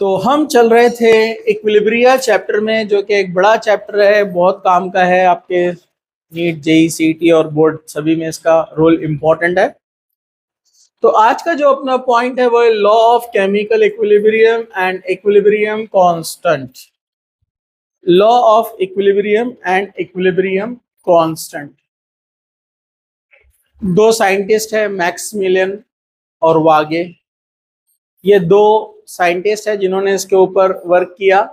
तो हम चल रहे थे इक्विलिब्रिया चैप्टर में, जो कि एक बड़ा चैप्टर है, बहुत काम का है। आपके नीट, जेई, सीईटी और बोर्ड सभी में इसका रोल इम्पोर्टेंट है। तो आज का जो अपना पॉइंट है वो है law of chemical equilibrium and equilibrium constant. Law of equilibrium and equilibrium constant. दो साइंटिस्ट है, मैक्समिलियन और वागे। ये दो साइंटिस्ट है जिन्होंने इसके ऊपर वर्क किया,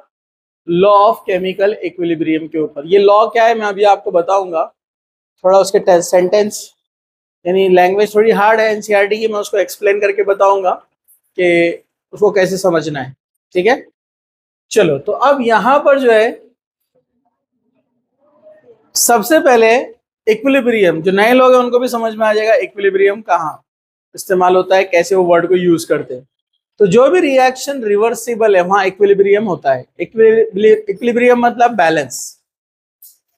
लॉ ऑफ केमिकल इक्विलिब्रियम के ऊपर। ये लॉ क्या है मैं अभी आपको बताऊंगा। थोड़ा उसके सेंटेंस यानी लैंग्वेज थोड़ी हार्ड है एनसीईआरटी की, मैं उसको एक्सप्लेन करके बताऊंगा कि उसको कैसे समझना है। ठीक है, चलो। तो अब यहां पर जो है, सबसे पहले इक्विलिब्रियम, जो नए लोग हैं उनको भी समझ में आ जाएगा इक्विलिब्रियम कहाँ इस्तेमाल होता है, कैसे वो वर्ड को यूज करते हैं। तो जो भी रिएक्शन रिवर्सिबल है वहां इक्विलिब्रियम होता है। इक्विलिब्रियम मतलब बैलेंस,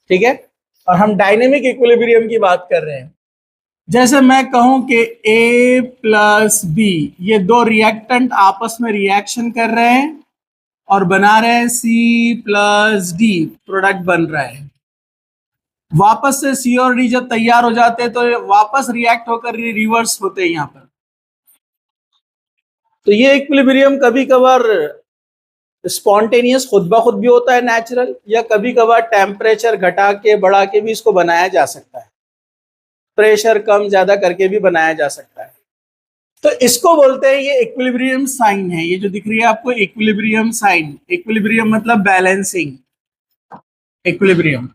ठीक है। और हम डायनेमिक इक्विलिब्रियम की बात कर रहे हैं। जैसे मैं कहूं कि A प्लस बी, ये दो रिएक्टेंट आपस में रिएक्शन कर रहे हैं और बना रहे हैं C प्लस D, प्रोडक्ट बन रहा है। वापस से C और D जब तैयार हो जाते हैं तो वापस रिएक्ट होकर रिवर्स होते हैं यहां पर। तो ये इक्विलिब्रियम कभी कभार स्पॉन्टेनियस खुद ब खुद भी होता है, नेचुरल, या कभी कभार टेम्परेचर घटा के बढ़ा के भी इसको बनाया जा सकता है, प्रेशर कम ज्यादा करके भी बनाया जा सकता है। तो इसको बोलते हैं, ये इक्विलिब्रियम साइन है। ये जो दिख रही है आपको इक्विलिब्रियम साइन, इक्विलिब्रियम मतलब बैलेंसिंग, इक्विलिब्रियम।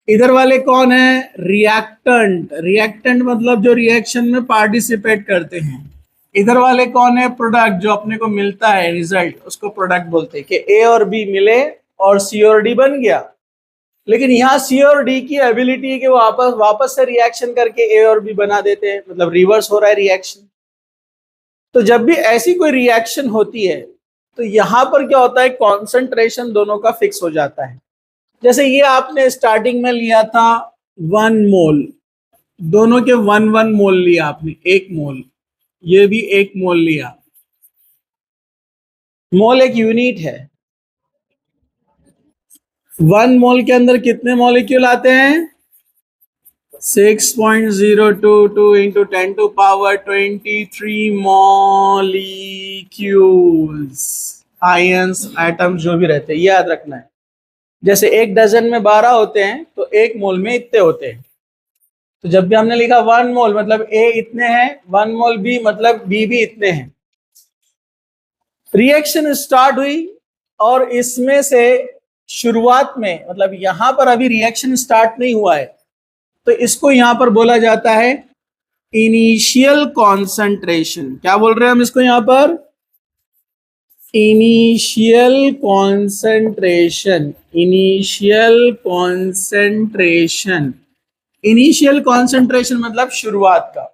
इधर वाले कौन है? रिएक्टेंट। रिएक्टेंट मतलब जो रिएक्शन में पार्टिसिपेट करते हैं। इधर वाले कौन है? प्रोडक्ट, जो अपने को मिलता है रिजल्ट, उसको प्रोडक्ट बोलते हैं। कि ए और बी मिले और सी और डी बन गया। लेकिन यहाँ सी और डी की एबिलिटी है कि वो वापस से रिएक्शन करके ए और बी बना देते हैं, मतलब रिवर्स हो रहा है रिएक्शन। तो जब भी ऐसी कोई रिएक्शन होती है तो यहां पर क्या होता है, कॉन्सेंट्रेशन दोनों का फिक्स हो जाता है। जैसे ये आपने स्टार्टिंग में लिया था 1 मोल, दोनों के 1 मोल लिया आपने, 1 मोल, ये भी 1 मोल लिया। मोल एक यूनिट है। 1 मोल के अंदर कितने मॉलिक्यूल आते हैं? 6.022 इंटू 10⁻23 मॉलिक्यूल्स, आयंस, एटम्स जो भी रहते हैं, याद रखना है। जैसे 1 डजन में 12 होते हैं तो 1 मोल में इतने होते हैं। तो जब भी हमने लिखा 1 मोल मतलब ए इतने हैं, 1 मोल बी मतलब बी भी इतने हैं। रिएक्शन स्टार्ट हुई और इसमें से शुरुआत में, मतलब यहां पर अभी रिएक्शन स्टार्ट नहीं हुआ है, तो इसको यहां पर बोला जाता है इनिशियल कॉन्सेंट्रेशन। क्या बोल रहे हैं हम इसको यहां पर? Initial concentration. Initial concentration. Initial concentration मतलब शुरुआत का।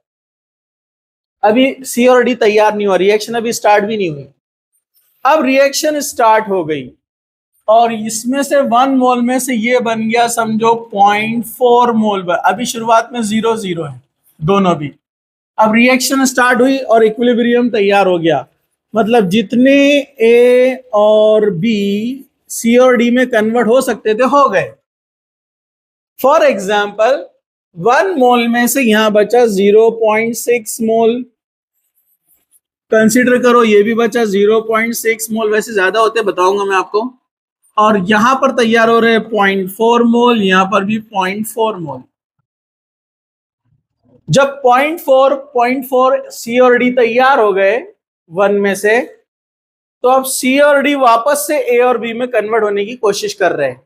अभी सी और डी तैयार नहीं हुआ, रिएक्शन अभी स्टार्ट भी नहीं हुई। अब रिएक्शन स्टार्ट हो गई और इसमें से 1 मोल में से ये बन गया समझो 0.4 मोल। अभी शुरुआत में 0 है दोनों भी। अब रिएक्शन स्टार्ट हुई और इक्विलिब्रियम तैयार हो गया, मतलब जितने ए और बी सी और डी में कन्वर्ट हो सकते थे हो गए। फॉर एग्जाम्पल 1 मोल में से यहां बचा 0.6 मोल, कंसीडर करो ये भी बचा 0.6 मोल। वैसे ज्यादा होते बताऊंगा मैं आपको। और यहां पर तैयार हो रहे हैं 0.4 मोल, यहां पर भी 0.4 मोल। जब 0.4 सी और डी तैयार हो गए 1 में से, तो अब सी और डी वापस से ए और बी में कन्वर्ट होने की कोशिश कर रहे हैं।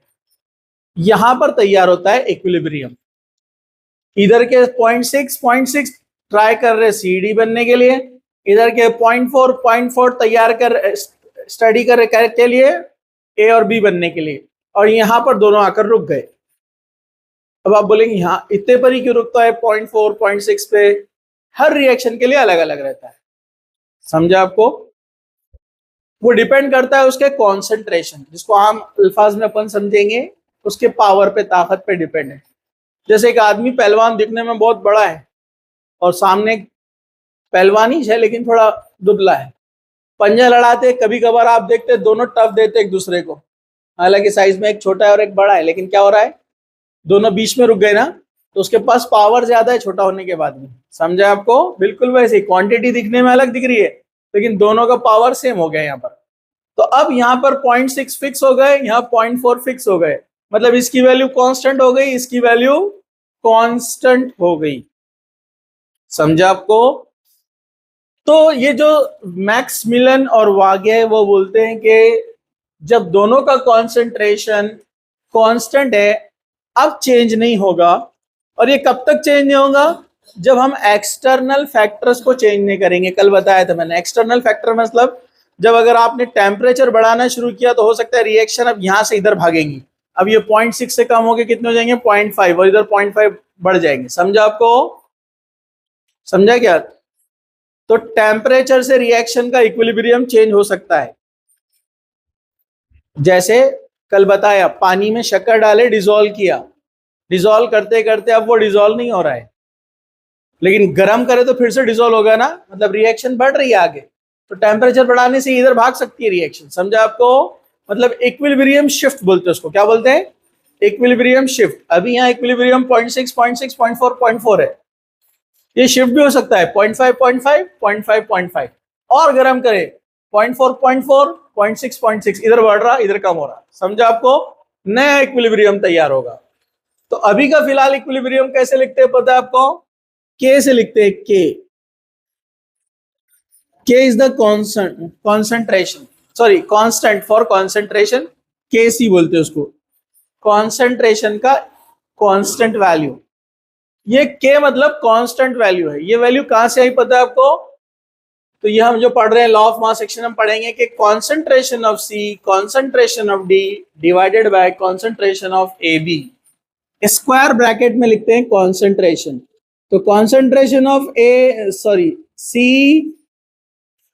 यहां पर तैयार होता है इक्विलिब्रियम। इधर के 0.6 ट्राई कर रहे सी डी बनने के लिए, इधर के 0.4 तैयार कर स्टडी कर के लिए ए और बी बनने के लिए, और यहां पर दोनों आकर रुक गए। अब आप बोलेंगे यहां इतने पर ही क्यों रुकता है? 0.4 0.6 पे हर रिएक्शन के लिए अलग अलग रहता है। समझा आपको? वो डिपेंड करता है उसके कॉन्सेंट्रेशन, जिसको आम अल्फाज में अपन समझेंगे उसके पावर पे, ताकत पे डिपेंड है। जैसे एक आदमी पहलवान दिखने में बहुत बड़ा है और सामने पहलवान ही है लेकिन थोड़ा दुबला है, पंजा लड़ाते कभी कभार आप देखते दोनों टफ देते एक दूसरे को, हालांकि साइज में एक छोटा है और एक बड़ा है, लेकिन क्या हो रहा है, दोनों बीच में रुक गए ना, तो उसके पास पावर ज्यादा है छोटा होने के बाद भी। समझा आपको? बिल्कुल वैसे ही, क्वांटिटी दिखने में अलग दिख रही है लेकिन दोनों का पावर सेम हो गया यहाँ पर। तो अब यहाँ पर 0.6 फिक्स हो गए, यहाँ 0.4 फिक्स हो गए, मतलब इसकी वैल्यू कांस्टेंट हो गई, इसकी वैल्यू कांस्टेंट हो गई। समझा आपको? तो ये जो मैक्समिलन और वागे है वो बोलते हैं कि जब दोनों का कॉन्सेंट्रेशन कांस्टेंट है, अब चेंज नहीं होगा। और ये कब तक चेंज नहीं होगा? जब हम एक्सटर्नल फैक्टर्स को चेंज नहीं करेंगे। कल बताया था मैंने, एक्सटर्नल फैक्टर मतलब जब अगर आपने टेम्परेचर बढ़ाना शुरू किया तो हो सकता है रिएक्शन अब यहां से इधर भागेंगी। अब ये 0.6 से कम होके कितने हो जाएंगे? 0.5, और इधर 0.5 बढ़ जाएंगे। समझा आपको? समझा क्या? तो टेम्परेचर से रिएक्शन का इक्विलिब्रियम चेंज हो सकता है। जैसे कल बताया, पानी में शक्कर डाले, डिसॉल्व किया, डिसॉल्व करते करते अब वो डिसॉल्व नहीं हो रहा है, लेकिन गर्म करे तो फिर से डिसॉल्व होगा ना, मतलब रिएक्शन बढ़ रही है आगे। तो टेम्परेचर बढ़ाने से इधर भाग सकती है रिएक्शन। समझा आपको? मतलब इक्विलिब्रियम शिफ्ट बोलते हैं उसको। क्या बोलते हैं? Equilibrium shift. अभी यहाँ इक्विलिब्रियम 0.6, 0.6, 0.4, 0.4 है, ये शिफ्ट भी हो सकता है 0.5, 0.5, 0.5, 0.5, और गर्म करे 0.4, 0.4, 0.6, 0.6, इधर बढ़ रहा इधर कम हो रहा। समझा आपको? नया इक्विलिब्रियम तैयार होगा। तो अभी का फिलहाल इक्विलिब्रियम कैसे लिखते हैं पता है आपको? के से लिखते हैं। के is the concentration, sorry constant for concentration, के सी बोलते हैं उसको, कॉन्सेंट्रेशन का कांस्टेंट वैल्यू। ये के मतलब कांस्टेंट वैल्यू है। ये वैल्यू कहां से आई पता है आपको? तो ये हम जो पढ़ रहे हैं लॉ ऑफ मास सेक्शन में पढ़ेंगे कि concentration of C, concentration of D divided by concentration of A B, square bracket में लिखते हैं कॉन्सेंट्रेशन। तो concentration of A, sorry C,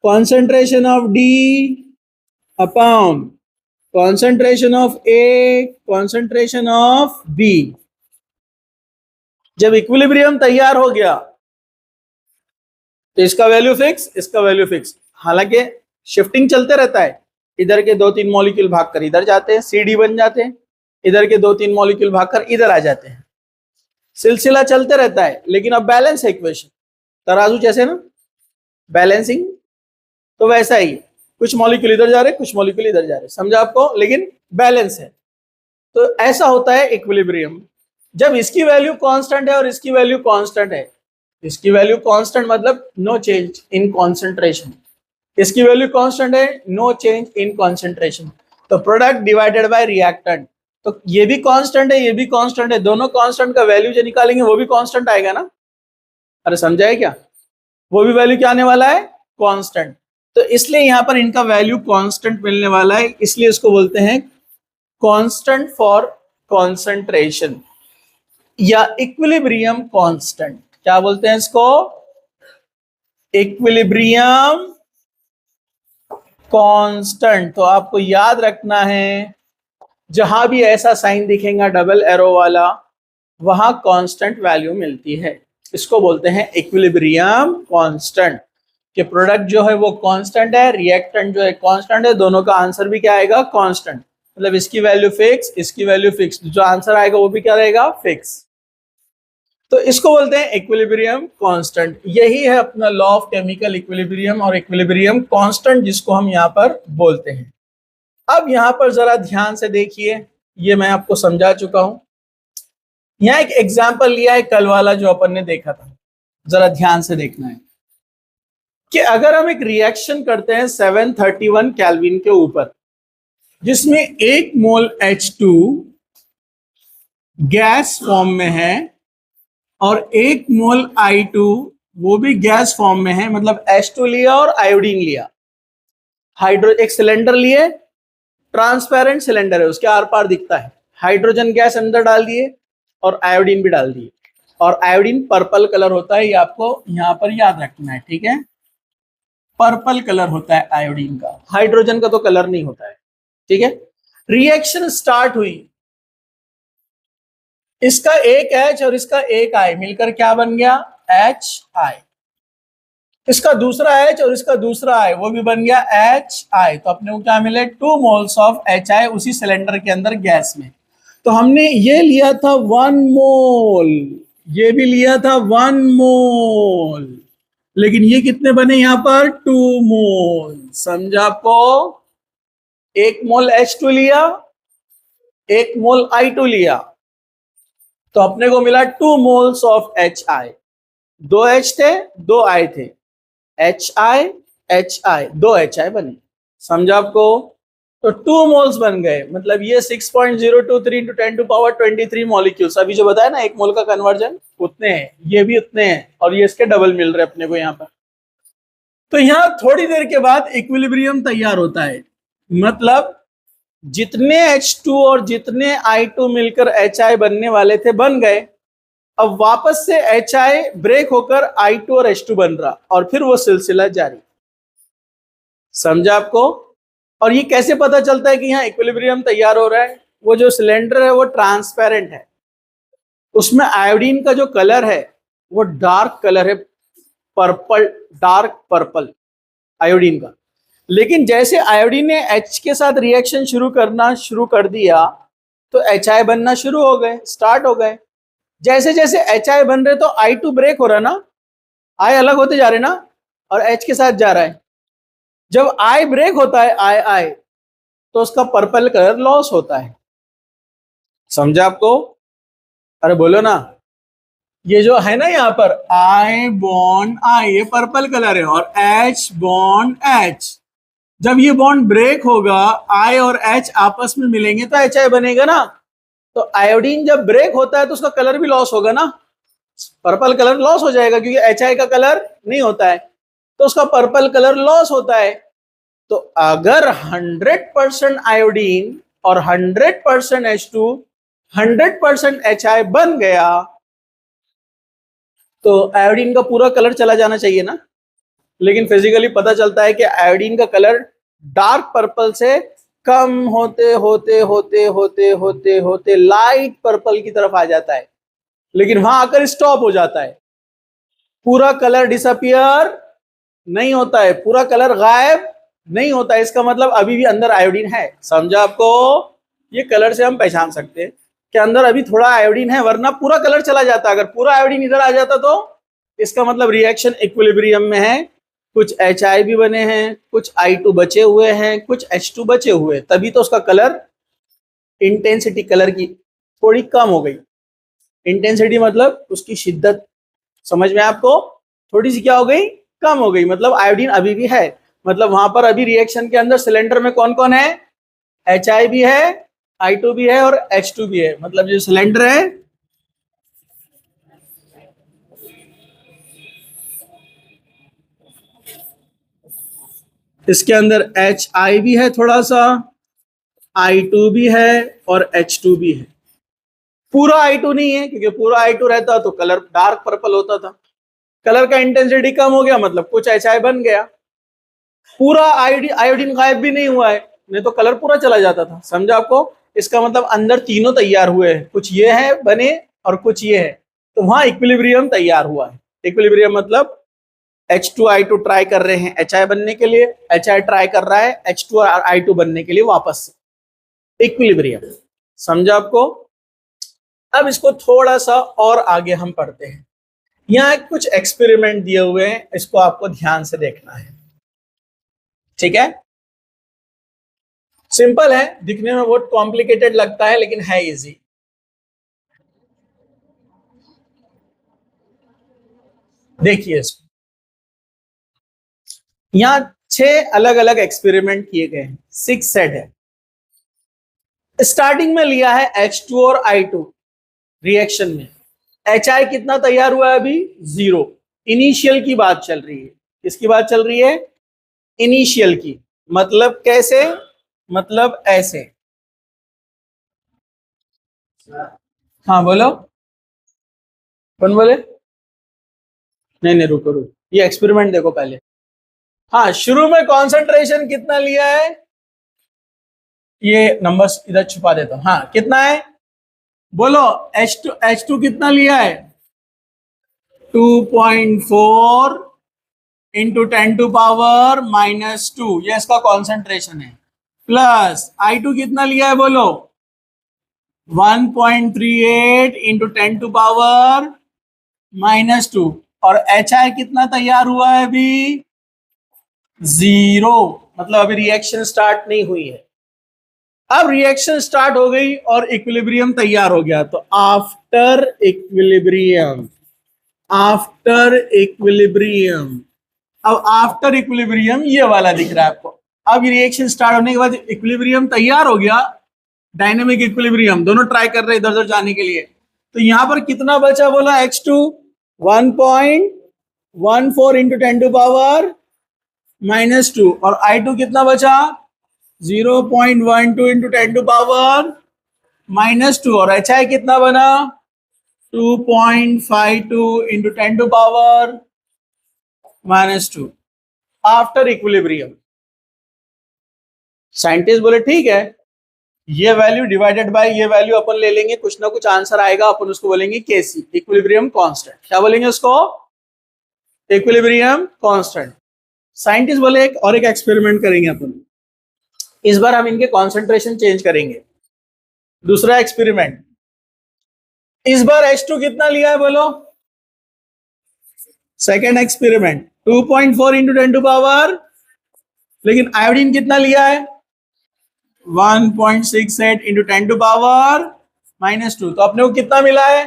concentration of D upon concentration of A, concentration of B. जब equilibrium तैयार हो गया तो इसका वैल्यू फिक्स, इसका वैल्यू फिक्स। हालांकि शिफ्टिंग चलते रहता है, इधर के 2-3 मॉलिक्यूल भागकर इधर जाते हैं, सी डी बन जाते हैं, इधर के 2-3 मॉलिक्यूल भागकर इधर आ जाते हैं, सिलसिला चलते रहता है। लेकिन अब बैलेंस है इक्वेशन, तराजू जैसे ना बैलेंसिंग, तो वैसा ही कुछ मॉलिक्यूल इधर जा रहे, कुछ मॉलिक्यूल इधर जा रहे। समझा आपको? लेकिन बैलेंस है। तो ऐसा होता है इक्विलिब्रियम जब इसकी वैल्यू कांस्टेंट है और इसकी वैल्यू कांस्टेंट है। इसकी वैल्यू कांस्टेंट मतलब नो चेंज इन कॉन्सेंट्रेशन, इसकी वैल्यू कांस्टेंट है, नो चेंज इन कॉन्सेंट्रेशन। तो प्रोडक्ट डिवाइडेड बाय रिएक्टेंट, तो ये भी कांस्टेंट है, ये भी कांस्टेंट है, दोनों कांस्टेंट का वैल्यू जो निकालेंगे वो भी कांस्टेंट आएगा ना। अरे समझाए क्या? वो भी वैल्यू क्या आने वाला है? कांस्टेंट। तो इसलिए यहां पर इनका वैल्यू कांस्टेंट मिलने वाला है, इसलिए इसको बोलते हैं कांस्टेंट फॉर कॉन्सेंट्रेशन या इक्विलिब्रियम कांस्टेंट। क्या बोलते हैं इसको? Equilibrium constant. तो आपको याद रखना है, जहां भी ऐसा साइन दिखेगा डबल एरो वाला, वहां कांस्टेंट वैल्यू मिलती है। इसको बोलते हैं इक्विलिब्रियम कांस्टेंट, कि प्रोडक्ट जो है वो कांस्टेंट है, रिएक्टेंट जो है कांस्टेंट है, दोनों का आंसर भी क्या आएगा? कांस्टेंट। मतलब इसकी वैल्यू फिक्स, इसकी वैल्यू फिक्स, जो आंसर आएगा वो भी क्या रहेगा? फिक्स। तो इसको बोलते हैं इक्विलिब्रियम कांस्टेंट। यही है अपना लॉ ऑफ केमिकल इक्विलिब्रियम और इक्विलिब्रियम कांस्टेंट, जिसको हम यहाँ पर बोलते हैं। अब यहाँ पर जरा ध्यान से देखिए, ये मैं आपको समझा चुका हूं। यहाँ एक एग्जाम्पल लिया है कल वाला जो अपन ने देखा था, जरा ध्यान से देखना है कि अगर हम एक रिएक्शन करते हैं 731 केल्विन के ऊपर, जिसमें 1 मोल H2 गैस फॉर्म में है और 1 मोल I2 वो भी गैस फॉर्म में है, मतलब H2 लिया और आयोडीन लिया, एक सिलेंडर लिए, ट्रांसपेरेंट सिलेंडर है, उसके आर पार दिखता है, हाइड्रोजन गैस अंदर डाल दिए और आयोडीन भी डाल दिए, और आयोडीन पर्पल कलर होता है, ये आपको यहां पर याद रखना है, ठीक है? पर्पल कलर होता है आयोडीन का, हाइड्रोजन का तो कलर नहीं होता है, ठीक है? रिएक्शन स्टार्ट हुई, इसका एक H और इसका एक I मिलकर क्या बन गया? HI। इसका दूसरा H और इसका दूसरा I, वो भी बन गया HI। तो अपने को क्या मिले 2 मोल्स ऑफ HI उसी सिलेंडर के अंदर गैस में। तो हमने ये लिया था 1 मोल, ये भी लिया था 1 मोल, लेकिन ये कितने बने यहां पर 2 मोल। समझा आपको? 1 मोल H2 लिया, 1 मोल I2 लिया, तो अपने को मिला 2 मोल्स ऑफ HI। 2 H थे, 2 I थे, HI HI, 2 HI बने। समझा आपको? तो 2 मोल्स बन गए, मतलब ये 6.023 इंटू 10 टू पावर 23 मॉलिक्यूल्स। अभी जो बताया ना 1 मोल का कन्वर्जन, उतने हैं, ये भी उतने हैं, और ये इसके डबल मिल रहे अपने को यहाँ पर। तो यहाँ थोड़ी देर के बाद इक्विलिब्रियम तैयार होता है, मतलब जितने H2 और जितने I2 मिलकर HI बनने वाले थे बन गए। अब वापस से HI ब्रेक होकर I2 और H2 बन रहा, और फिर वो सिलसिला जारी। समझा आपको? और ये कैसे पता चलता है कि यहाँ इक्विलिब्रियम तैयार हो रहा है? वो जो सिलेंडर है वो ट्रांसपेरेंट है, उसमें आयोडीन का जो कलर है वो डार्क कलर है, पर्पल, डार्क पर्पल आयोडीन का। लेकिन जैसे आयोडीन ने H के साथ रिएक्शन शुरू करना शुरू कर दिया तो HI बनना शुरू हो गए, स्टार्ट हो गए। जैसे जैसे HI बन रहे तो I2 ब्रेक हो रहा ना, I अलग होते जा रहे ना, और H के साथ जा रहा है। जब I ब्रेक होता है, I तो उसका पर्पल कलर लॉस होता है। समझा आपको? अरे बोलो ना। ये जो है ना यहाँ पर I बॉन्ड I, ये पर्पल कलर है, और H बॉन्ड H। जब ये बॉन्ड ब्रेक होगा, I और H आपस में मिलेंगे तो HI बनेगा ना। तो आयोडीन जब ब्रेक होता है तो उसका कलर भी लॉस होगा ना, पर्पल कलर लॉस हो जाएगा, क्योंकि HI का कलर नहीं होता है, तो उसका पर्पल कलर लॉस होता है। तो अगर 100% आयोडीन और 100% H2, 100% HI बन गया तो आयोडीन का पूरा कलर चला जाना चाहिए ना। लेकिन फिजिकली पता चलता है कि आयोडीन का कलर डार्क पर्पल से कम होते होते होते होते होते होते लाइट पर्पल की तरफ आ जाता है, लेकिन वहां आकर स्टॉप हो जाता है। पूरा कलर डिसअपियर नहीं होता है, पूरा कलर गायब नहीं होता है। इसका मतलब अभी भी अंदर आयोडीन है। समझा आपको? ये कलर से हम पहचान सकते हैं कि अंदर अभी थोड़ा आयोडीन है, वरना पूरा कलर चला जाता। अगर पूरा आयोडीन इधर आ जाता तो इसका मतलब रिएक्शन इक्विलिब्रियम में है। कुछ HI भी बने हैं, कुछ I2 बचे हुए हैं, कुछ H2 बचे हुए, तभी तो उसका कलर, इंटेंसिटी कलर की थोड़ी कम हो गई। इंटेंसिटी मतलब उसकी शिद्दत, समझ में आपको? थोड़ी सी क्या हो गई? कम हो गई। मतलब आयोडीन अभी भी है, मतलब वहां पर अभी रिएक्शन के अंदर सिलेंडर में कौन कौन है? HI भी है, I2 भी है और H2 भी है। मतलब जो सिलेंडर है इसके अंदर HI भी है थोड़ा सा, I2 भी है और H2 भी है। पूरा I2 नहीं है, क्योंकि पूरा I2 रहता तो कलर डार्क पर्पल होता था। कलर का इंटेंसिटी कम हो गया, मतलब कुछ HI बन गया। पूरा आयोडीन गायब भी नहीं हुआ है, नहीं तो कलर पूरा चला जाता था। समझा आपको? इसका मतलब अंदर तीनों तैयार हुए हैं, कुछ ये है बने और कुछ ये है, तो वहां इक्विलिब्रियम तैयार हुआ है। इक्विलिब्रियम मतलब H2 I2 ट्राई कर रहे हैं HI बनने के लिए, HI ट्राई कर रहा है H2 और I2 बनने के लिए वापस से। इक्विलिब्रियम। समझा आपको? अब इसको थोड़ा सा और आगे हम पढ़ते हैं। यहाँ कुछ एक्सपेरिमेंट दिए हुए हैं, इसको आपको ध्यान से देखना है, ठीक है? सिंपल है, दिखने में बहुत कॉम्प्लिकेटेड लगता है लेकिन है इजी। देखिए इसको, यहां 6 अलग अलग एक्सपेरिमेंट किए गए हैं, 6 सेट है। स्टार्टिंग में लिया है H2 और I2 रिएक्शन में। HI कितना तैयार हुआ है? अभी 0। इनिशियल की बात चल रही है। किसकी बात चल रही है? इनिशियल की। मतलब कैसे? मतलब ऐसे। हाँ बोलो, कौन बोले? नहीं नहीं, रुको रुको, ये एक्सपेरिमेंट देखो पहले। हाँ, शुरू में कॉन्सेंट्रेशन कितना लिया है? ये नंबर्स इधर छुपा देता हूं। हाँ, कितना है बोलो? H2 कितना लिया है? 2.4 इंटू 10⁻⁻², ये इसका कॉन्सेंट्रेशन है, प्लस I2 कितना लिया है बोलो, 1.38 इंटू 10⁻⁻², और HI कितना तैयार हुआ है अभी, 0, मतलब अभी रिएक्शन स्टार्ट नहीं हुई है। अब रिएक्शन स्टार्ट हो गई और इक्विलिब्रियम तैयार हो गया, तो आफ्टर इक्विलिब्रियम, अब आफ्टर इक्विलिब्रियम ये वाला दिख रहा है आपको। अब रिएक्शन स्टार्ट होने के बाद इक्विलिब्रियम तैयार हो गया, डायनेमिक इक्विलिब्रियम, दोनों ट्राई कर रहे इधर उधर जाने के लिए। तो यहां पर कितना बचा बोला, H2 1.14 इंटू 10⁻⁻², और I2 कितना बचा, 0.12 इंटू 10⁻⁻², और HI कितना बना, 2.52 इंटू 10⁻⁻²। आफ्टर इक्विलिब्रियम साइंटिस्ट बोले ठीक है, ये वैल्यू डिवाइडेड बाय ये वैल्यू अपन ले लेंगे, कुछ ना कुछ आंसर आएगा, अपन उसको बोलेंगे केसी, इक्विलिब्रियम कांस्टेंट। क्या बोलेंगे उसको, इक्विलिब्रियम कांस्टेंट। साइंटिस्ट बोले एक एक्सपेरिमेंट करेंगे अपन, इस बार हम इनके कॉन्सेंट्रेशन चेंज करेंगे। दूसरा एक्सपेरिमेंट, इस बार H2 कितना लिया है बोलो, सेकेंड एक्सपेरिमेंट 2.4 इंटू 10⁻, लेकिन आयोडीन कितना लिया है, 1.68 इंटू 10⁻⁻², तो अपने को कितना मिला है,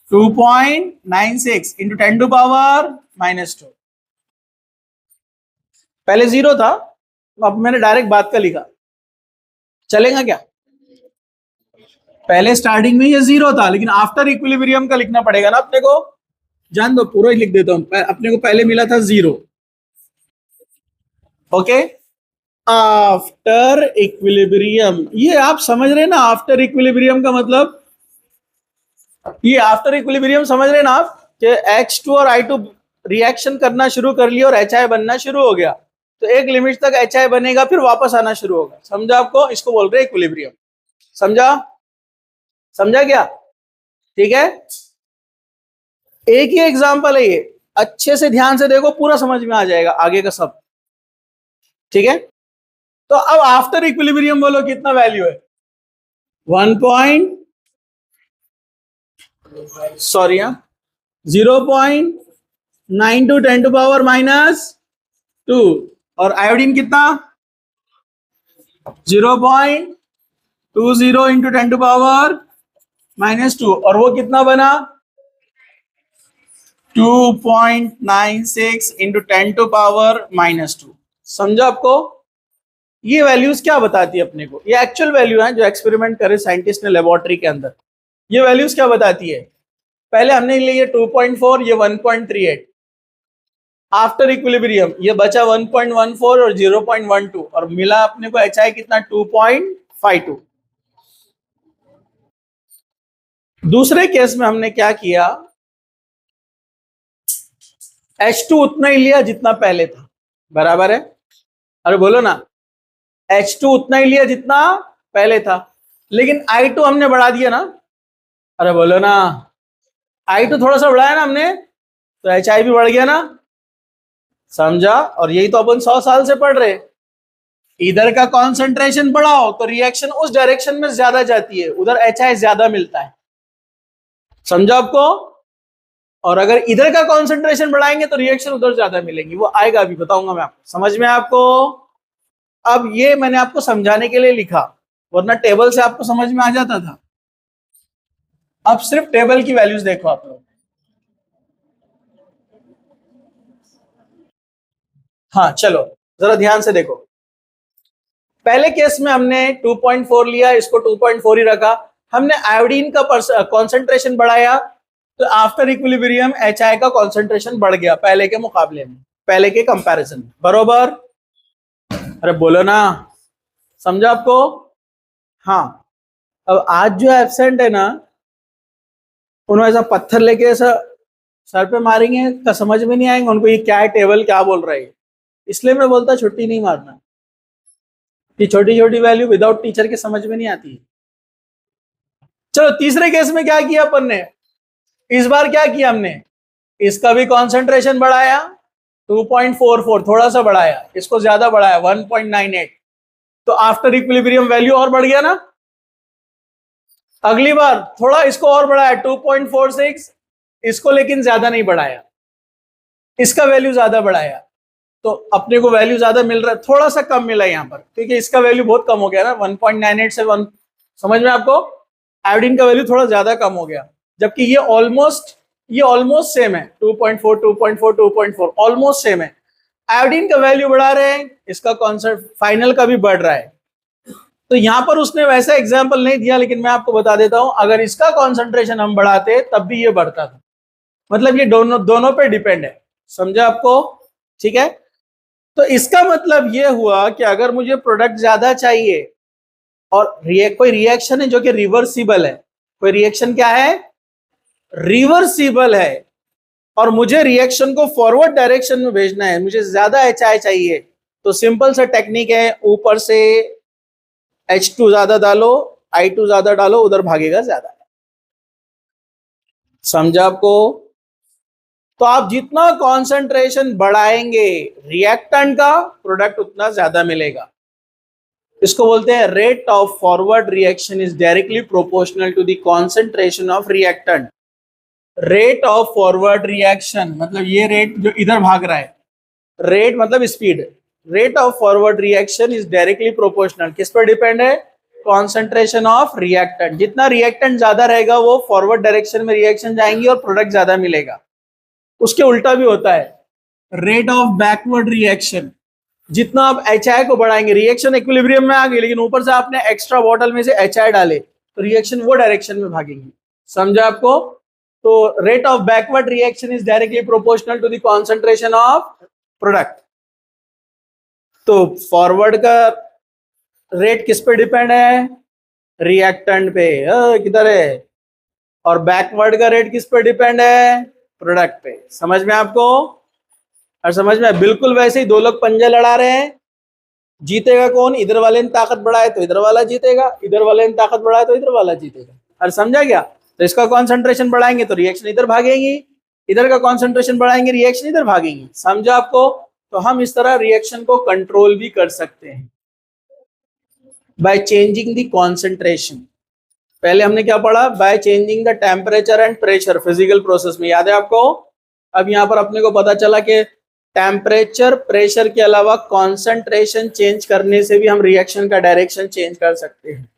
2.96 इंटू 10⁻⁻²। पहले 0 था, अब मैंने डायरेक्ट बात का लिखा, चलेगा क्या, पहले स्टार्टिंग में ये 0 था, लेकिन आफ्टर इक्विलिब्रियम का लिखना पड़ेगा ना अपने को, जान दो पूरा ही लिख देता हूं, अपने को पहले मिला था 0, ओके। आफ्टर इक्विलिब्रियम, ये आप समझ रहे ना, आफ्टर इक्विलिब्रियम का मतलब, ये आफ्टर इक्विलिब्रियम समझ रहे ना आप, कि H2 और I2 रिएक्शन करना शुरू कर लिया और HI बनना शुरू हो गया, तो एक लिमिट तक HI बनेगा, फिर वापस आना शुरू होगा, समझा आपको, इसको बोल रहे हैं इक्विलिब्रियम, समझा क्या, ठीक है। एक ही एग्जांपल है ये, अच्छे से ध्यान से देखो, पूरा समझ में आ जाएगा आगे का सब, ठीक है। तो अब आफ्टर इक्विलिब्रियम बोलो कितना वैल्यू है, 0.92 10⁻⁻², और आयोडीन कितना, 0.20 इंटू 10⁻⁻², और वो कितना बना, 2.96 इंटू 10⁻⁻²। समझा आपको, ये वैल्यूज क्या बताती है अपने को, ये एक्चुअल वैल्यू है जो एक्सपेरिमेंट करे साइंटिस्ट ने लेबोरेटरी के अंदर। ये वैल्यूज क्या बताती है, पहले हमने लिए 2.4, ये 1.38, आफ्टर इक्विलिब्रियम ये बचा 1.14 और 0.12, और मिला अपने को HI कितना, 2.52। दूसरे केस में हमने क्या किया, H2 उतना ही लिया जितना पहले था, बराबर है, अरे बोलो ना, H2 उतना ही लिया जितना पहले था, लेकिन I2 हमने बढ़ा दिया ना, अरे बोलो ना, I2 थोड़ा सा बढ़ाया ना हमने, तो HI भी बढ़ गया ना, समझा। और यही तो अपन 100 साल से पढ़ रहे, इधर का कॉन्सेंट्रेशन बढ़ाओ तो रिएक्शन उस डायरेक्शन में ज्यादा जाती है, उधर HI ज्यादा मिलता है, समझा आपको। और अगर इधर का कॉन्सेंट्रेशन बढ़ाएंगे तो रिएक्शन उधर ज्यादा मिलेंगी, वो आएगा अभी बताऊंगा मैं आपको, समझ में आपको। अब ये मैंने आपको समझाने के लिए लिखा, वरना टेबल से आपको समझ में आ जाता था। अब सिर्फ टेबल की वैल्यूज देखो आप लोग, हाँ चलो जरा ध्यान से देखो। पहले केस में हमने 2.4 लिया, इसको 2.4 ही रखा, हमने आयोडीन का कॉन्सेंट्रेशन बढ़ाया, तो आफ्टर इक्विलिब्रियम HI का कॉन्सेंट्रेशन बढ़ गया पहले के मुकाबले में, पहले के कंपैरिजन में, बरोबर। अरे बोलो ना, समझा आपको। हाँ, अब आज जो एब्सेंट है ना, उन्होंने ऐसा पत्थर लेके ऐसा सर पे मारेंगे तो समझ में नहीं आएंगे उनको, ये क्या है टेबल क्या बोल रहा है, इसलिए मैं बोलता छुट्टी नहीं मारना, कि छोटी छोटी वैल्यू विदाउट टीचर के समझ में नहीं आती। चलो तीसरे केस में क्या किया अपन ने, इस बार क्या किया हमने, इसका भी कॉन्सेंट्रेशन बढ़ाया, 2.44 थोड़ा सा बढ़ाया, इसको ज्यादा बढ़ाया 1.98, तो आफ्टर इक्विलिब्रियम वैल्यू और बढ़ गया ना। अगली बार थोड़ा इसको और बढ़ाया 2.46, इसको लेकिन ज्यादा नहीं बढ़ाया, इसका वैल्यू ज्यादा बढ़ाया, तो अपने को वैल्यू ज्यादा मिल रहा है, थोड़ा सा कम मिला यहाँ पर क्योंकि इसका वैल्यू बहुत कम हो गया ना 1.98 से 1, समझ में आपको। आयोडीन का वैल्यू थोड़ा ज्यादा कम हो गया, जबकि ये ऑलमोस्ट सेम है, 2.4 2.4 2.4 ऑलमोस्ट सेम है। आयोडीन का वैल्यू बढ़ा रहे हैं, इसका कॉन्सेंट फाइनल का भी बढ़ रहा है। तो यहां पर उसने वैसा एग्जाम्पल नहीं दिया, लेकिन मैं आपको बता देता हूं, अगर इसका कॉन्सेंट्रेशन हम बढ़ाते तब भी ये बढ़ता था। मतलब ये दोनों पे डिपेंड है, समझा आपको, ठीक है। तो इसका मतलब ये हुआ कि अगर मुझे प्रोडक्ट ज्यादा चाहिए और कोई रिएक्शन है जो कि रिवर्सिबल है, कोई रिएक्शन क्या है, रिवर्सिबल है, और मुझे रिएक्शन को फॉरवर्ड डायरेक्शन में भेजना है, मुझे ज्यादा HI चाहिए, तो सिंपल सा टेक्निक है, ऊपर से H2 ज्यादा डालो, I2 ज्यादा डालो, उधर भागेगा ज्यादा। समझा आपको। तो आप जितना कॉन्सेंट्रेशन बढ़ाएंगे रिएक्टेंट का, प्रोडक्ट उतना ज्यादा मिलेगा। इसको बोलते हैं rate of forward reaction is directly proportional to the concentration of reactant. Rate of forward reaction मतलब ये रेट जो इधर भाग रहा है, रेट मतलब speed, rate of forward reaction is directly proportional, किस पर डिपेंड है, कॉन्सेंट्रेशन ऑफ रिएक्टेंट। जितना रिएक्टेंट ज्यादा रहेगा वो फॉरवर्ड डायरेक्शन में रिएक्शन जाएंगी और प्रोडक्ट ज्यादा मिलेगा। उसके उल्टा भी होता है, रेट ऑफ बैकवर्ड रिएक्शन, जितना आप HI को बढ़ाएंगे, रिएक्शन इक्विलिब्रियम में आ गई लेकिन ऊपर से आपने एक्स्ट्रा बॉटल में से HI डाले तो रिएक्शन वो डायरेक्शन में भागेंगी। समझा आपको। तो rate of backward reaction is directly proportional to the concentration of product. तो फॉरवर्ड का रेट किस पे डिपेंड है, रिएक्टेंट पे, किधर है, और बैकवर्ड का रेट किस पे डिपेंड है, प्रोडक्ट पे। समझ में आपको, और समझ में बिल्कुल वैसे ही दो लोग पंजा लड़ा रहे हैं, जीतेगा कौन, इधर वाले ने ताकत बढ़ाए तो इधर वाला जीतेगा, इधर वाले ने ताकत बढ़ाए तो इधर वाला जीतेगा। और समझा क्या। तो इसका कॉन्सेंट्रेशन बढ़ाएंगे तो रिएक्शन इधर भागेंगी, इधर का कॉन्सेंट्रेशन बढ़ाएंगे रिएक्शन इधर भागेंगी। समझा आपको। तो हम इस तरह रिएक्शन को कंट्रोल भी कर सकते हैं बाय चेंजिंग द कॉन्सेंट्रेशन। पहले हमने क्या पढ़ा, by changing the temperature and pressure physical process में, याद है आपको। अब यहां पर अपने को पता चला कि टेम्परेचर प्रेशर के अलावा कॉन्सेंट्रेशन चेंज करने से भी हम रिएक्शन का डायरेक्शन चेंज कर सकते हैं।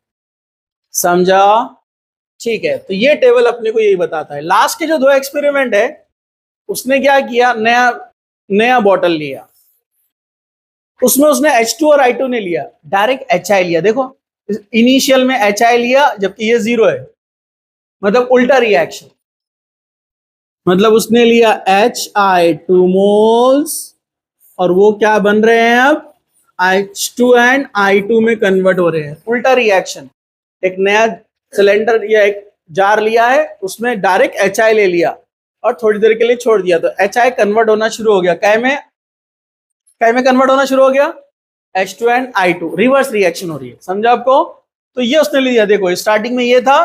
समझा, ठीक है। तो ये टेबल अपने को यही बताता है। लास्ट के जो 2 एक्सपेरिमेंट है उसने क्या किया, नया बॉटल लिया, उसमें उसने H2 और I2 ने लिया, डायरेक्ट HI लिया। देखो इनिशियल में HI लिया जबकि ये 0 है, मतलब उल्टा रिएक्शन। मतलब उसने लिया HI2 मोल्स और वो क्या बन रहे हैं, अब H2 एंड I2 में कन्वर्ट हो रहे हैं, उल्टा रिएक्शन। एक नया सिलेंडर या एक जार लिया है, उसमें डायरेक्ट HI ले लिया और थोड़ी देर के लिए छोड़ दिया, तो HI कन्वर्ट होना शुरू हो गया, कै में कन्वर्ट होना शुरू हो गया, H2 and I2, reverse reaction हो रही है। समझा आपको। तो ये उसने लिया, देखो स्टार्टिंग में ये था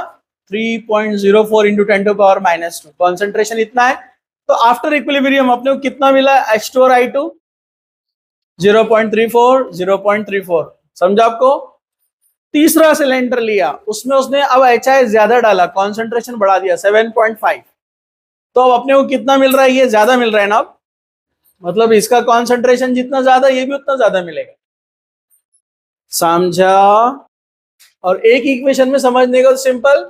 3.04 इंटू 10⁻⁻², कॉन्सेंट्रेशन इतना है। तो आफ्टर इक्विलिब्रियम अपने को कितना मिला, H2 और I2 0.34 0.34। समझा आपको। तीसरा सिलेंडर लिया, उसमें उसने अब HI ज्यादा डाला, कॉन्सेंट्रेशन बढ़ा दिया 7.5, तो अब अपने को कितना मिल रहा है, ये ज्यादा मिल रहा है ना। अब मतलब इसका कॉन्सेंट्रेशन जितना ज्यादा ये भी उतना ज्यादा मिलेगा। समझा। और एक इक्वेशन में समझने का simple,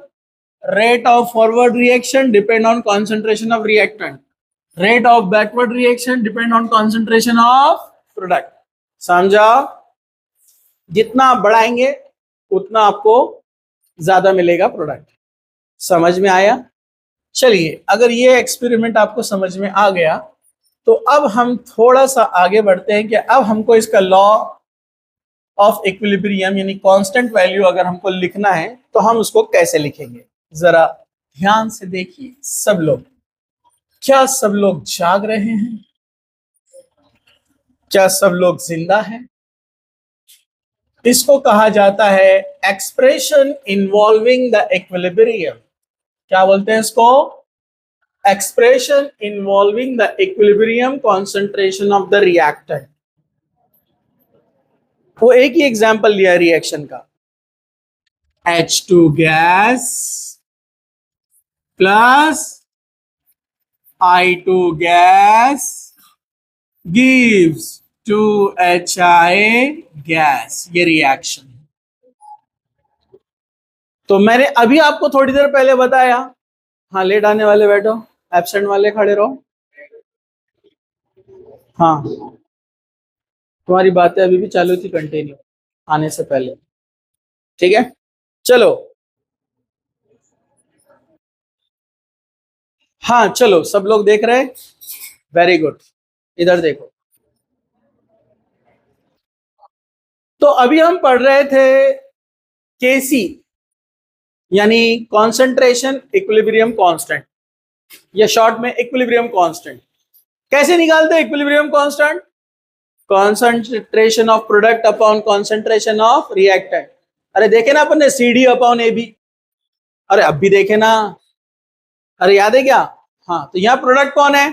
rate of forward reaction depend on concentration of reactant, rate of backward reaction depend on concentration of product. समझा। जितना आप बढ़ाएंगे उतना आपको ज्यादा मिलेगा प्रोडक्ट। समझ में आया। चलिए, अगर ये एक्सपेरिमेंट आपको समझ में आ गया तो अब हम थोड़ा सा आगे बढ़ते हैं कि अब हमको इसका लॉ ऑफ इक्विलिब्रियम यानी कांस्टेंट वैल्यू अगर हमको लिखना है तो हम उसको कैसे लिखेंगे। जरा ध्यान से देखिए सब लोग, क्या सब लोग जाग रहे हैं, क्या सब लोग जिंदा हैं। इसको कहा जाता है एक्सप्रेशन इन्वॉल्विंग द इक्विलिब्रियम। क्या बोलते हैं इसको, expression involving the equilibrium concentration of the reactant. वो एक ही एग्जाम्पल लिया रिएक्शन का, H2 gas plus I2 gas gives 2HI gas, ये रिएक्शन। तो मैंने अभी आपको थोड़ी देर पहले बताया, हाँ लेट आने वाले बैठो, एब्सेंट वाले खड़े रहो। हाँ तुम्हारी बातें अभी भी चालू थी, कंटिन्यू आने से पहले, ठीक है। चलो हाँ चलो, सब लोग देख रहे हैं, वेरी गुड, इधर देखो। तो अभी हम पढ़ रहे थे केसी, यानी कॉन्सेंट्रेशन इक्विलिब्रियम कांस्टेंट, या शॉर्ट में इक्विलिब्रियम कांस्टेंट। कैसे निकालते equilibrium constant? Concentration of product upon concentration of reactant. अरे देखे ना अपन ने, CD अपॉन AB, अरे अब भी देखे ना, अरे याद है क्या? हाँ, तो यहां प्रोडक्ट कौन है?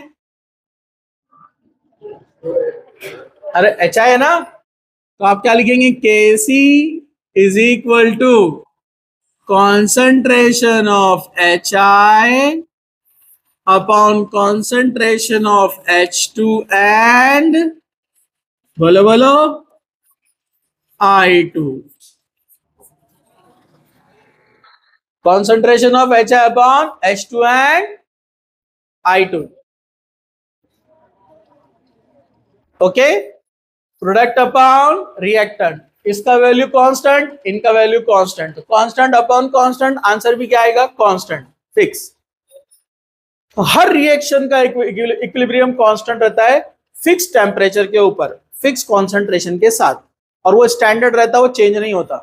अरे HI है ना, तो आप क्या लिखेंगे? KC is equal to concentration of HI upon concentration of H2 and बोलो बोलो I2, concentration of HI upon H2 and I2, okay. Product upon reactant, इसका वैल्यू कांस्टेंट, इनका वैल्यू कांस्टेंट, तो कांस्टेंट अपॉन कांस्टेंट, आंसर भी क्या आएगा? Constant, fix. तो हर reaction का इक्विलिब्रियम कांस्टेंट रहता है फिक्स टेम्परेचर के ऊपर, फिक्स कॉन्सेंट्रेशन के साथ, और वो स्टैंडर्ड रहता है, वो चेंज नहीं होता,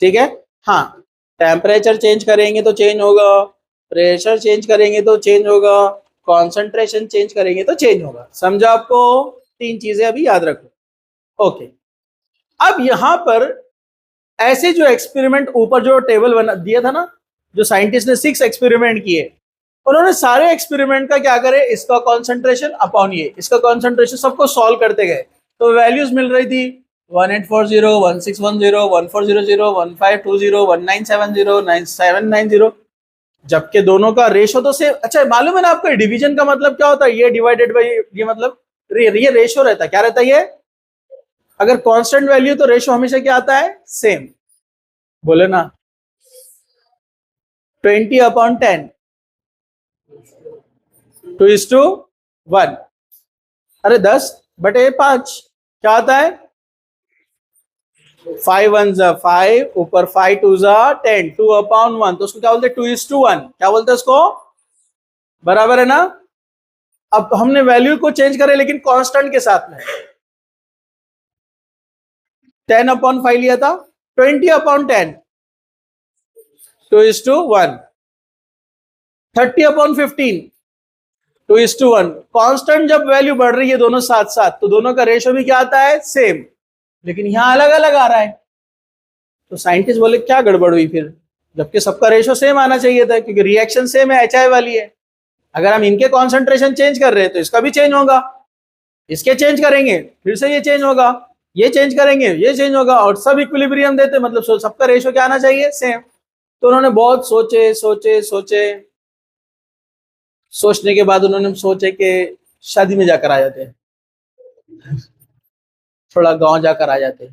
ठीक है। हाँ, टेम्परेचर चेंज करेंगे तो चेंज होगा, प्रेशर चेंज करेंगे तो चेंज होगा, कॉन्सेंट्रेशन चेंज करेंगे तो चेंज होगा। समझा आपको? 3 चीजें अभी याद रखो, ओके। अब यहां पर ऐसे जो एक्सपेरिमेंट, ऊपर जो टेबल बना दिया था ना, जो साइंटिस्ट ने 6 एक्सपेरिमेंट किए, उन्होंने सारे एक्सपेरिमेंट का क्या करे, इसका कॉन्सेंट्रेशन अपॉन ये, इसका कॉन्सेंट्रेशन, सबको सॉल्व करते गए, तो वैल्यूज मिल रही थी 1840, 1610, 1400, 1520, 1970, 9790, जबकि दोनों का रेशो तो सेम। अच्छा, मालूम है ना आपको डिवीजन का मतलब क्या होता है? ये डिवाइडेड बाई ये, मतलब ये रेशो रहता है, क्या रहता है ये? अगर कांस्टेंट वैल्यू तो रेशो हमेशा क्या आता है? सेम। बोले ना, 20/10, 2:1। अरे 10/5 क्या आता है? 5 1 5, ऊपर 5 2 10, 2/1, तो उसको क्या बोलते हैं? 2:1। क्या बोलते हैं उसको? बराबर है ना। अब हमने वैल्यू को चेंज करे, लेकिन कांस्टेंट के साथ में 10/5 लिया था, 20/10, 2:1, 30/15, 2:1। कांस्टेंट जब वैल्यू बढ़ रही है दोनों साथ साथ, तो दोनों का रेशो भी क्या आता है? सेम, लेकिन यहां अलग अलग आ रहा है। तो साइंटिस्ट बोले क्या गड़बड़ हुई फिर, जबकि सबका रेशो सेम आना चाहिए था, क्योंकि रिएक्शन सेम है, HI वाली है। अगर हम इनके कॉन्सेंट्रेशन चेंज कर रहे हैं तो इसका भी चेंज होगा, इसके चेंज करेंगे फिर से ये चेंज होगा, ये चेंज करेंगे ये चेंज होगा, और सब इक्विलिब्रियम देते, मतलब सबका रेशो क्या आना चाहिए? सेम। तो उन्होंने बहुत सोचे सोचे सोचे, सोचने के बाद उन्होंने सोचे कि शादी में जाकर आ जाते, थोड़ा गांव जाकर आ जाते,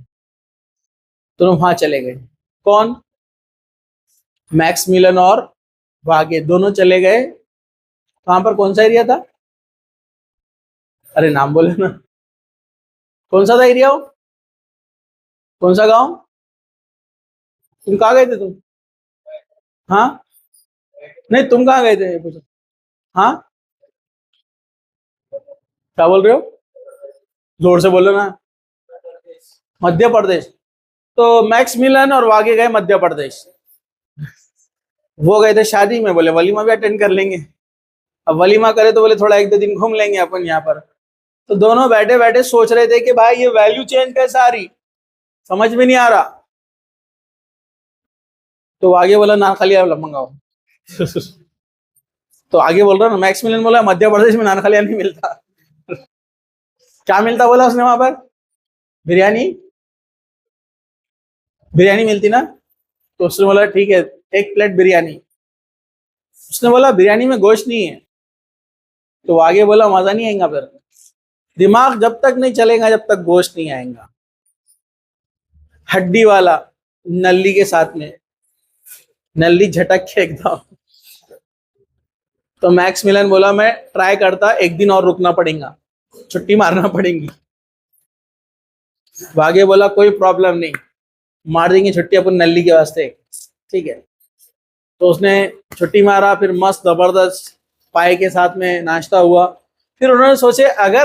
तो वहां चले गए। कौन? मैक्स मिलन और वागे, दोनों चले गए। वहां पर कौन सा एरिया था? अरे नाम बोले ना, कौन सा था एरिया वो? कौन सा गांव? तुम कहाँ गए थे तुम? हाँ, नहीं तुम कहाँ गए थे ये पूछो। हाँ, क्या बोल रहे हो? जोर से बोलो ना। मध्य प्रदेश। तो मैक्स मिलन और वागे गए मध्य प्रदेश, वो गए थे शादी में, बोले वलीमा भी अटेंड कर लेंगे। अब वलीमा करे तो बोले थोड़ा 1-2 दिन घूम लेंगे अपन यहाँ पर। तो दोनों बैठे बैठे सोच रहे थे कि भाई ये वैल्यू चेंज कैसे आ रही, समझ में नहीं आ रहा। तो आगे बोला ना खाली आप मंगाओ तो आगे बोल रहा ना, मैक्सिमिलियन बोला मध्य प्रदेश में नान खलिया नहीं मिलता। क्या मिलता बोला उसने वहां पर? बिरयानी। बिरयानी मिलती ना? तो उसने बोला ठीक है, एक प्लेट बिरयानी। उसने बोला बिरयानी में गोश्त नहीं है। तो आगे बोला मजा नहीं आएगा फिर। दिमाग जब तक नहीं चलेगा जब तक गोश्त नहीं आएगा। हड्डी वाला, नल्ली के साथ में, नल्ली झटक के एकदम। तो मैक्स मिलन बोला मैं ट्राई करता, एक दिन और रुकना पड़ेगा, छुट्टी मारना पड़ेगी। आगे बोला कोई प्रॉब्लम नहीं, मार देंगे छुट्टी अपन नल्ली के वास्ते, ठीक है। तो उसने छुट्टी मारा, फिर मस्त जबरदस्त पाए के साथ में नाश्ता हुआ। फिर उन्होंने सोचे अगर